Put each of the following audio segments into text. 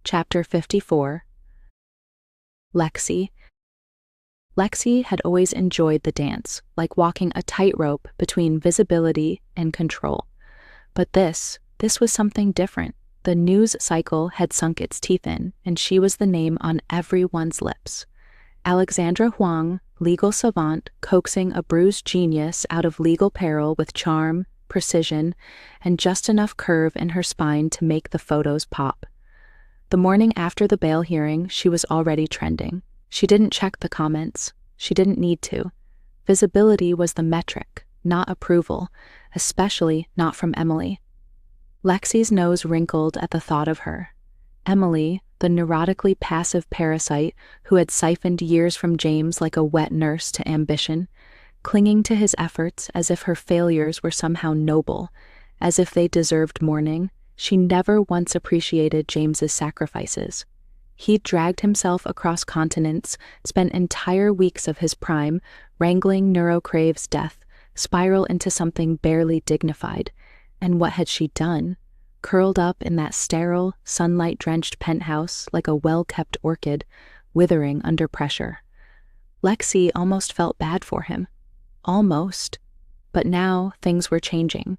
Chapter 54. Lexi. Lexi had always enjoyed the dance, like walking a tightrope between visibility and control. But this was something different. The news cycle had sunk its teeth in, and she was the name on everyone's lips. Alexandra Huang, legal savant, coaxing a bruised genius out of legal peril with charm, precision, and just enough curve in her spine to make the photos pop. The morning after the bail hearing, she was already trending. She didn't check the comments. She didn't need to. Visibility was the metric, not approval, especially not from Emily. Lexi's nose wrinkled at the thought of her. Emily, the neurotically passive parasite who had siphoned years from James like a wet nurse to ambition, clinging to his efforts as if her failures were somehow noble, as if they deserved mourning. She never once appreciated James's sacrifices. He dragged himself across continents, spent entire weeks of his prime wrangling Neurocrave's death, spiral into something barely dignified. And what had she done? Curled up in that sterile, sunlight-drenched penthouse like a well-kept orchid, withering under pressure. Lexi almost felt bad for him. Almost. But now things were changing.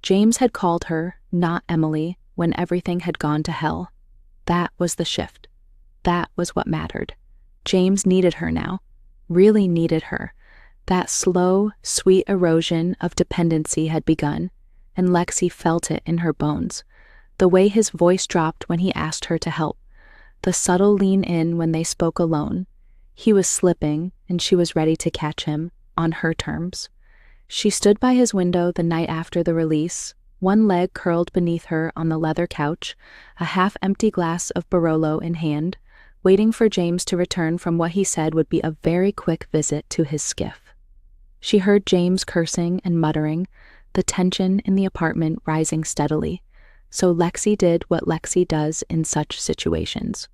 James had called her, not Emily, when everything had gone to hell. That was the shift. That was what mattered. James needed her now. Really needed her. That slow, sweet erosion of dependency had begun, and Lexi felt it in her bones. The way his voice dropped when he asked her to help. The subtle lean in when they spoke alone. He was slipping, and she was ready to catch him, on her terms. She stood by his window the night after the release, one leg curled beneath her on the leather couch, a half-empty glass of Barolo in hand, waiting for James to return from what he said would be a very quick visit to his skiff. She heard James cursing and muttering, the tension in the apartment rising steadily. So Lexi did what Lexi does in such situations.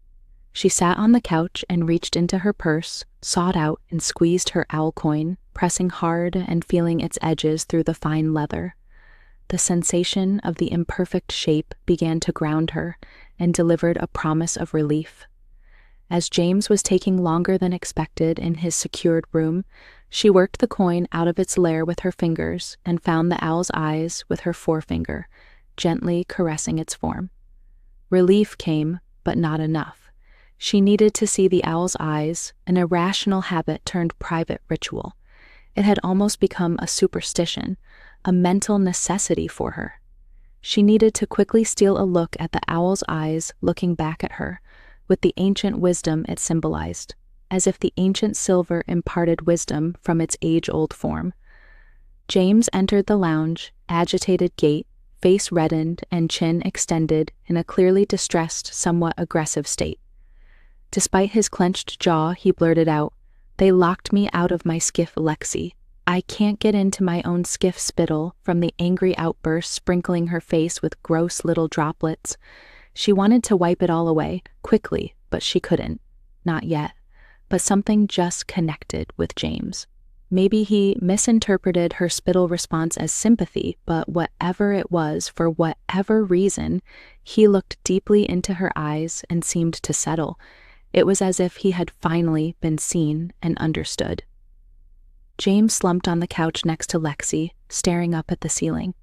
She sat on the couch and reached into her purse, sought out and squeezed her owl coin, pressing hard and feeling its edges through the fine leather. The sensation of the imperfect shape began to ground her and delivered a promise of relief. As James was taking longer than expected in his secured room, she worked the coin out of its lair with her fingers and found the owl's eyes with her forefinger, gently caressing its form. Relief came, but not enough. She needed to see the owl's eyes, an irrational habit turned private ritual. It had almost become a superstition, a mental necessity for her. She needed to quickly steal a look at the owl's eyes looking back at her, with the ancient wisdom it symbolized, as if the ancient silver imparted wisdom from its age-old form. James entered the lounge, agitated gait, face reddened and chin extended in a clearly distressed, somewhat aggressive state. Despite his clenched jaw, he blurted out, "They locked me out of my skiff, Lexi. I can't get into my own skiff." Spittle from the angry outburst sprinkling her face with gross little droplets. She wanted to wipe it all away, quickly, but she couldn't. Not yet. But something just connected with James. Maybe he misinterpreted her spittle response as sympathy, but whatever it was, for whatever reason, he looked deeply into her eyes and seemed to settle. It was as if he had finally been seen and understood. James slumped on the couch next to Lexi, staring up at the ceiling.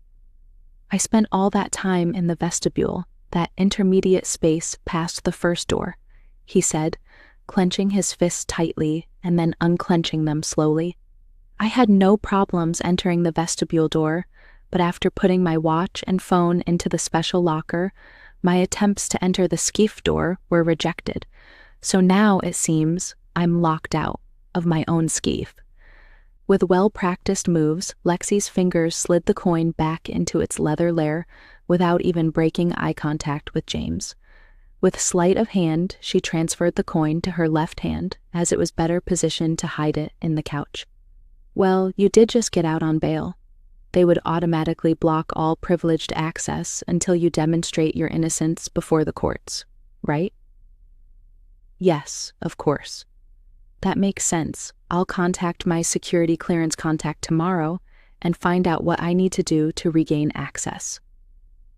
"I spent all that time in the vestibule, that intermediate space past the first door," he said, clenching his fists tightly and then unclenching them slowly. "I had no problems entering the vestibule door, but after putting my watch and phone into the special locker, my attempts to enter the skiff door were rejected. So now, it seems, I'm locked out of my own skiff." With well-practiced moves, Lexi's fingers slid the coin back into its leather lair without even breaking eye contact with James. With sleight of hand, she transferred the coin to her left hand, as it was better positioned to hide it in the couch. "Well, you did just get out on bail. They would automatically block all privileged access until you demonstrate your innocence before the courts, right?" "Yes, of course." "That makes sense. I'll contact my security clearance contact tomorrow and find out what I need to do to regain access."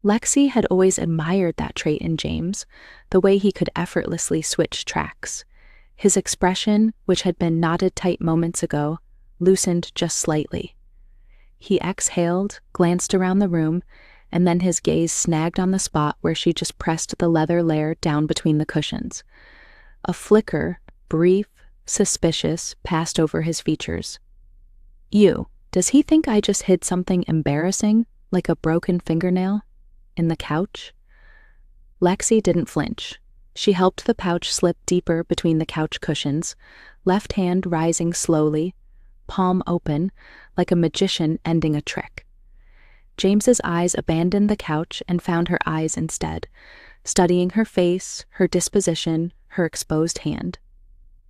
Lexi had always admired that trait in James, the way he could effortlessly switch tracks. His expression, which had been knotted tight moments ago, loosened just slightly. He exhaled, glanced around the room, and then his gaze snagged on the spot where she just pressed the leather layer down between the cushions. A flicker, brief, suspicious, passed over his features. Does he think I just hid something embarrassing, like a broken fingernail, in the couch? Lexi didn't flinch. She helped the pouch slip deeper between the couch cushions, left hand rising slowly, palm open, like a magician ending a trick. James's eyes abandoned the couch and found her eyes instead, studying her face, her disposition, her exposed hand.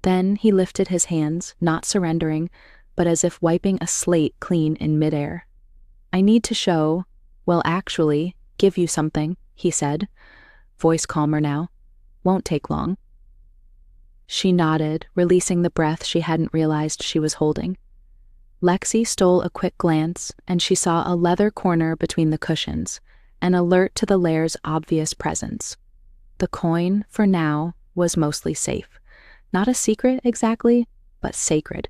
Then he lifted his hands, not surrendering, but as if wiping a slate clean in midair. I need to actually, give you something, he said, voice calmer now. Won't take long. She nodded, releasing the breath she hadn't realized she was holding. Lexi stole a quick glance, and she saw a leather corner between the cushions, an alert to the lair's obvious presence. The coin, for now, was mostly safe. Not a secret exactly, but sacred,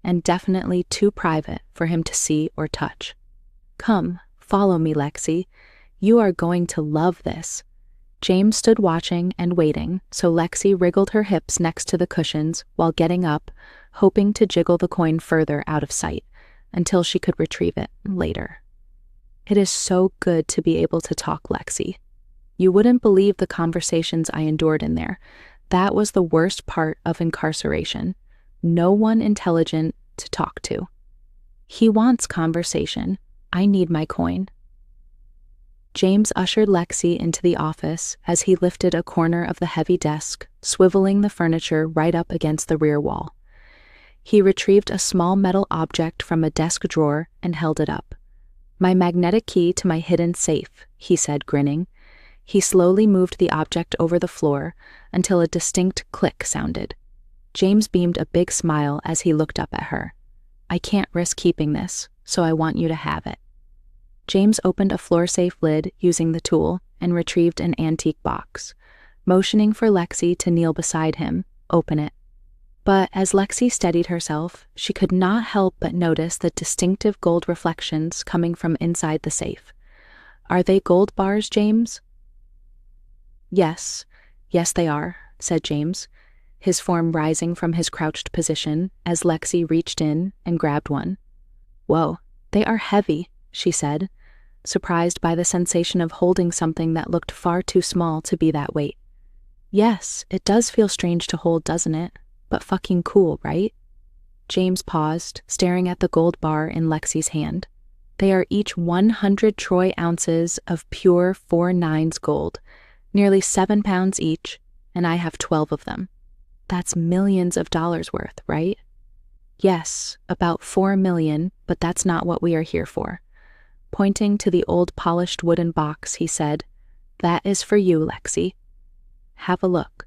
and definitely too private for him to see or touch. Come, follow me, Lexi. You are going to love this. James stood watching and waiting, so Lexi wriggled her hips next to the cushions while getting up, hoping to jiggle the coin further out of sight, until she could retrieve it later. It is so good to be able to talk, Lexi. You wouldn't believe the conversations I endured in there. That was the worst part of incarceration. No one intelligent to talk to. He wants conversation. I need my coin. James ushered Lexi into the office as he lifted a corner of the heavy desk, swiveling the furniture right up against the rear wall. He retrieved a small metal object from a desk drawer and held it up. My magnetic key to my hidden safe, he said, grinning. He slowly moved the object over the floor until a distinct click sounded. James beamed a big smile as he looked up at her. I can't risk keeping this, so I want you to have it. James opened a floor-safe lid using the tool and retrieved an antique box, motioning for Lexi to kneel beside him, open it. But as Lexi steadied herself, she could not help but notice the distinctive gold reflections coming from inside the safe. Are they gold bars, James? Yes, they are, said James, his form rising from his crouched position as Lexi reached in and grabbed one. Whoa, they are heavy, she said, surprised by the sensation of holding something that looked far too small to be that weight. Yes, it does feel strange to hold, doesn't it? But fucking cool, right? James paused, staring at the gold bar in Lexi's hand. They are each 100 troy ounces of pure 4/9 gold, nearly 7 pounds each, and I have 12 of them. That's millions of dollars worth, right? Yes, about 4 million, but that's not what we are here for. Pointing to the old polished wooden box, he said, That is for you, Lexi. Have a look.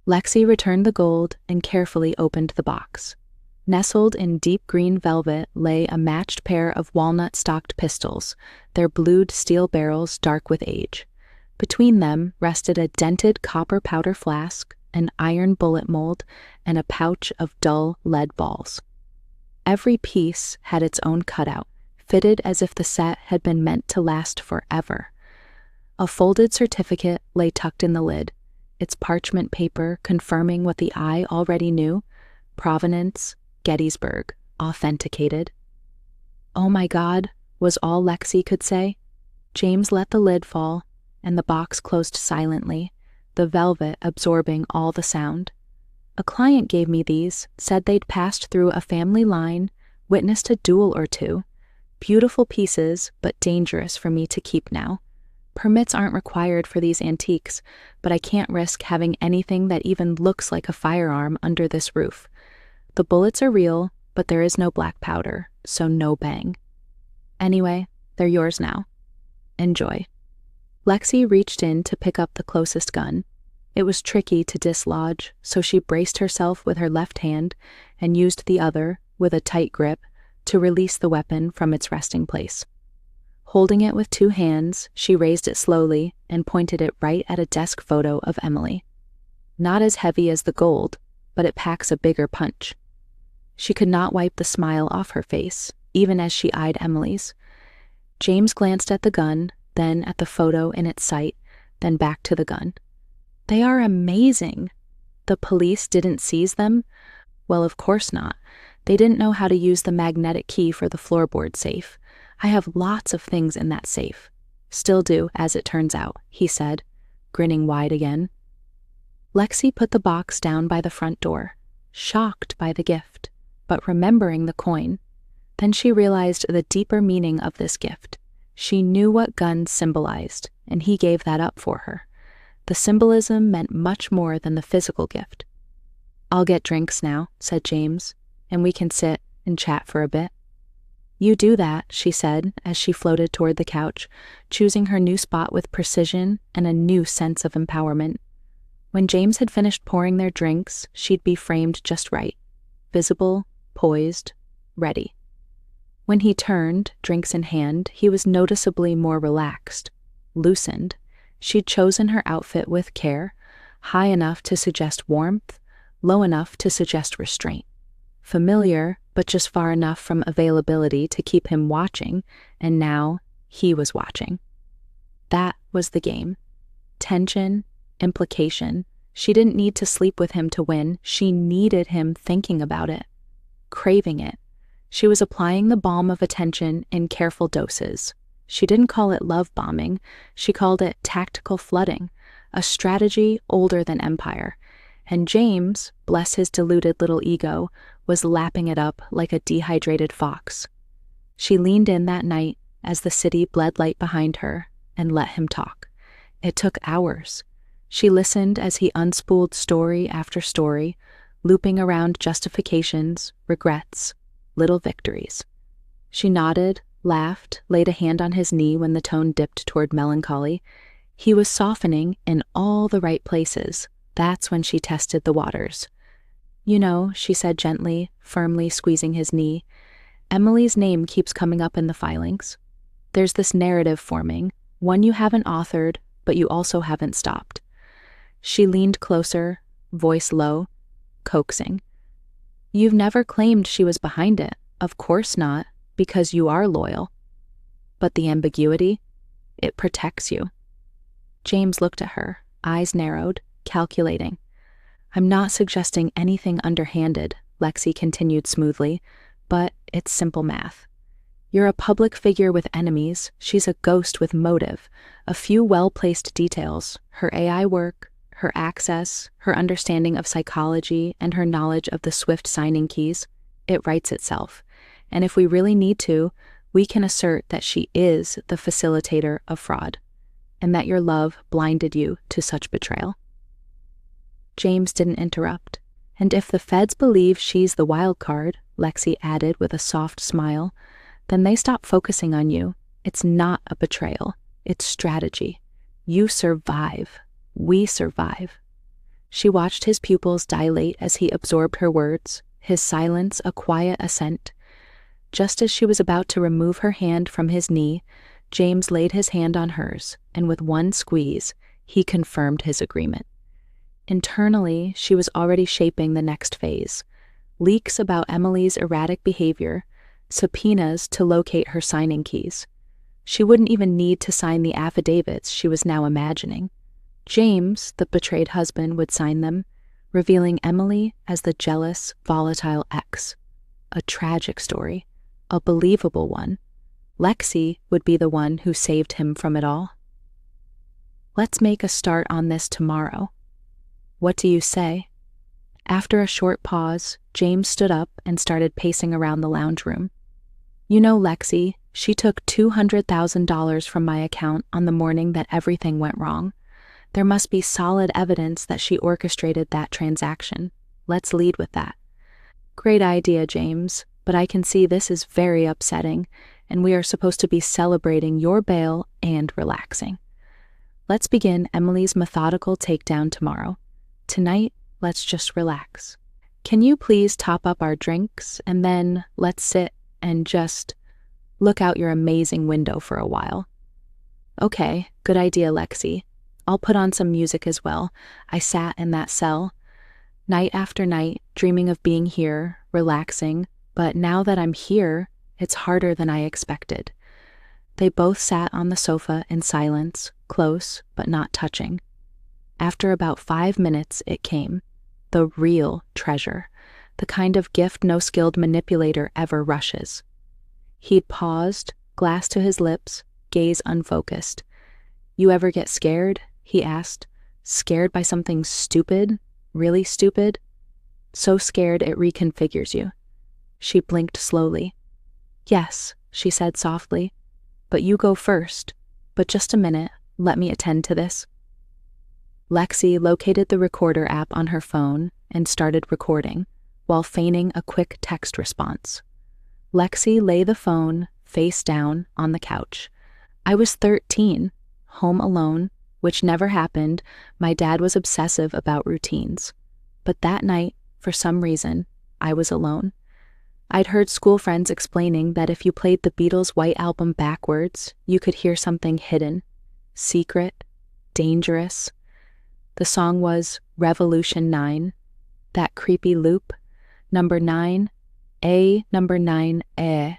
Lexi returned the gold and carefully opened the box. Nestled in deep green velvet lay a matched pair of walnut-stocked pistols, their blued steel barrels dark with age. Between them rested a dented copper powder flask, an iron bullet mold, and a pouch of dull lead balls. Every piece had its own cutout, fitted as if the set had been meant to last forever. A folded certificate lay tucked in the lid, its parchment paper confirming what the eye already knew: provenance, Gettysburg, authenticated. Oh my God, was all Lexi could say. James let the lid fall, and the box closed silently, the velvet absorbing all the sound. A client gave me these, said they'd passed through a family line, witnessed a duel or two. Beautiful pieces, but dangerous for me to keep now. Permits aren't required for these antiques, but I can't risk having anything that even looks like a firearm under this roof. The bullets are real, but there is no black powder, so no bang. Anyway, they're yours now. Enjoy. Lexi reached in to pick up the closest gun. It was tricky to dislodge, so she braced herself with her left hand and used the other, with a tight grip, to release the weapon from its resting place. Holding it with two hands, she raised it slowly and pointed it right at a desk photo of Emily. Not as heavy as the gold, but it packs a bigger punch. She could not wipe the smile off her face, even as she eyed Emily's. James glanced at the gun, then at the photo in its sight, then back to the gun. They are amazing. The police didn't seize them? Well, of course not. They didn't know how to use the magnetic key for the floorboard safe. I have lots of things in that safe. Still do, as it turns out, he said, grinning wide again. Lexi put the box down by the front door, shocked by the gift, but remembering the coin. Then she realized the deeper meaning of this gift. She knew what guns symbolized, and he gave that up for her. The symbolism meant much more than the physical gift. "I'll get drinks now," said James, "and we can sit and chat for a bit." "You do that," she said as she floated toward the couch, choosing her new spot with precision and a new sense of empowerment. When James had finished pouring their drinks, she'd be framed just right. Visible, poised, ready. When he turned, drinks in hand, he was noticeably more relaxed, loosened. She'd chosen her outfit with care, high enough to suggest warmth, low enough to suggest restraint. Familiar, but just far enough from availability to keep him watching, and now he was watching. That was the game. Tension, implication. She didn't need to sleep with him to win. She needed him thinking about it, craving it. She was applying the balm of attention in careful doses. She didn't call it love bombing. She called it tactical flooding, a strategy older than empire. And James, bless his deluded little ego, was lapping it up like a dehydrated fox. She leaned in that night as the city bled light behind her and let him talk. It took hours. She listened as he unspooled story after story, looping around justifications, regrets, little victories. She nodded, laughed, laid a hand on his knee when the tone dipped toward melancholy. He was softening in all the right places. That's when she tested the waters. "You know," she said gently, firmly squeezing his knee, "Emily's name keeps coming up in the filings. There's this narrative forming, one you haven't authored, but you also haven't stopped." She leaned closer, voice low, coaxing. "You've never claimed she was behind it. Of course not, because you are loyal. But the ambiguity, it protects you." James looked at her, eyes narrowed, calculating. "I'm not suggesting anything underhanded," Lexi continued smoothly, "but it's simple math. You're a public figure with enemies. She's a ghost with motive. A few well-placed details, her AI work, her access, her understanding of psychology, and her knowledge of the swift signing keys. It writes itself. And if we really need to, we can assert that she is the facilitator of fraud, and that your love blinded you to such betrayal." James didn't interrupt. "And if the feds believe she's the wild card," Lexi added with a soft smile, "then they stop focusing on you. It's not a betrayal. It's strategy. You survive. We survive." She watched his pupils dilate as he absorbed her words, his silence a quiet assent. Just as she was about to remove her hand from his knee, James laid his hand on hers, and with one squeeze, he confirmed his agreement. Internally, she was already shaping the next phase. Leaks about Emily's erratic behavior, subpoenas to locate her signing keys. She wouldn't even need to sign the affidavits she was now imagining. James, the betrayed husband, would sign them, revealing Emily as the jealous, volatile ex. A tragic story, a believable one. Lexi would be the one who saved him from it all. "Let's make a start on this tomorrow. What do you say?" After a short pause, James stood up and started pacing around the lounge room. "You know, Lexi, she took $200,000 from my account on the morning that everything went wrong. There must be solid evidence that she orchestrated that transaction. Let's lead with that." "Great idea, James, but I can see this is very upsetting, and we are supposed to be celebrating your bail and relaxing. Let's begin Emily's methodical takedown tomorrow. Tonight, let's just relax. Can you please top up our drinks, and then let's sit and just..." Look out your amazing window for a while." "Okay, good idea, Lexi. I'll put on some music as well." I sat in that cell, night after night, dreaming of being here, relaxing, but now that I'm here, it's harder than I expected. They both sat on the sofa in silence, close, but not touching. After about 5 minutes, it came. The real treasure. The kind of gift no skilled manipulator ever rushes. He'd paused, glass to his lips, gaze unfocused. "You ever get scared?" he asked. "Scared by something stupid? Really stupid? So scared it reconfigures you." She blinked slowly. "Yes," she said softly. "But you go first. But just a minute, let me attend to this." Lexi located the recorder app on her phone and started recording, while feigning a quick text response. Lexi lay the phone, face down, on the couch. I was 13, home alone, which never happened. My dad was obsessive about routines. But that night, for some reason, I was alone. I'd heard school friends explaining that if you played the Beatles' White Album backwards, you could hear something hidden, secret, dangerous. The song was Revolution 9, that creepy loop, number 9, A, number 9, eh.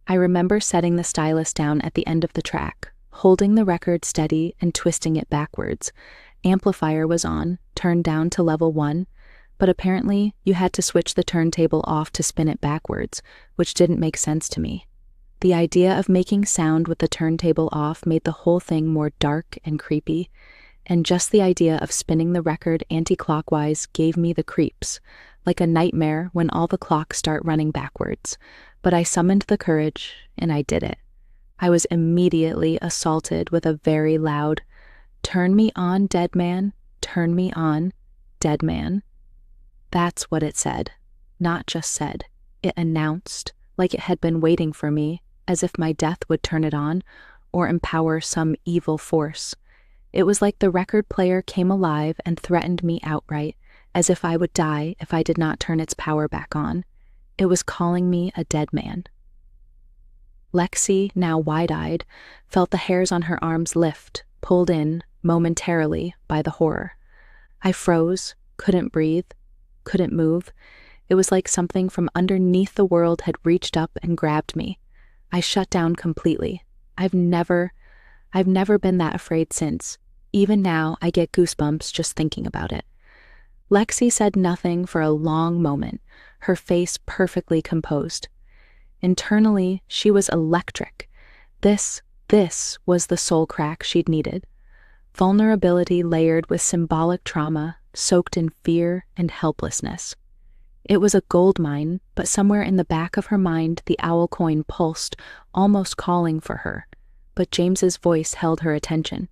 I remember setting the stylus down at the end of the track, holding the record steady and twisting it backwards. Amplifier was on, turned down to level 1, but apparently you had to switch the turntable off to spin it backwards, which didn't make sense to me. The idea of making sound with the turntable off made the whole thing more dark and creepy, and just the idea of spinning the record anti-clockwise gave me the creeps, like a nightmare when all the clocks start running backwards. But I summoned the courage, and I did it. I was immediately assaulted with a very loud, "Turn me on, dead man, turn me on, dead man." That's what it said. Not just said. It announced, like it had been waiting for me, as if my death would turn it on, or empower some evil force. It was like the record player came alive and threatened me outright, as if I would die if I did not turn its power back on. It was calling me a dead man. Lexi, now wide-eyed, felt the hairs on her arms lift, pulled in, momentarily, by the horror. I froze, couldn't breathe, couldn't move. It was like something from underneath the world had reached up and grabbed me. I shut down completely. I've never been that afraid since. Even now, I get goosebumps just thinking about it. Lexi said nothing for a long moment, her face perfectly composed. Internally, she was electric. This was the soul crack she'd needed. Vulnerability layered with symbolic trauma, soaked in fear and helplessness. It was a gold mine, but somewhere in the back of her mind the owl coin pulsed, almost calling for her. But James's voice held her attention.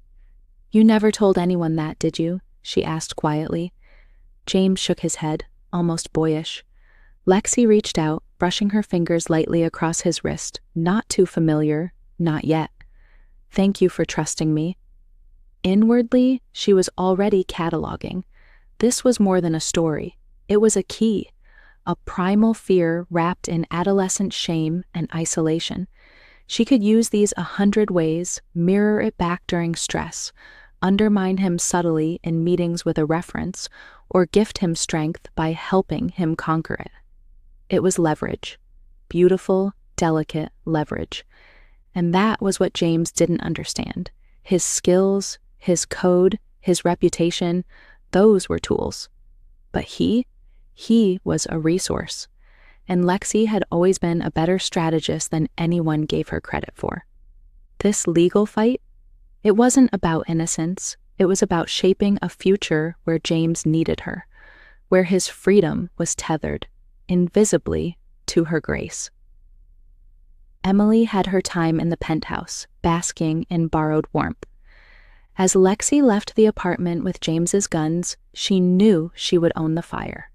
"You never told anyone that, did you?" she asked quietly. James shook his head, almost boyish. Lexi reached out, brushing her fingers lightly across his wrist. "Not too familiar, not yet. Thank you for trusting me." Inwardly, she was already cataloging. This was more than a story. It was a key, a primal fear wrapped in adolescent shame and isolation. She could use these 100 ways, mirror it back during stress, undermine him subtly in meetings with a reference, or gift him strength by helping him conquer it. It was leverage. Beautiful, delicate leverage. And that was what James didn't understand. His skills, his code, his reputation, those were tools. But he was a resource. And Lexi had always been a better strategist than anyone gave her credit for. This legal fight, it wasn't about innocence. It was about shaping a future where James needed her, where his freedom was tethered, invisibly, to her grace. Emily had her time in the penthouse, basking in borrowed warmth. As Lexi left the apartment with James's guns, she knew she would own the fire.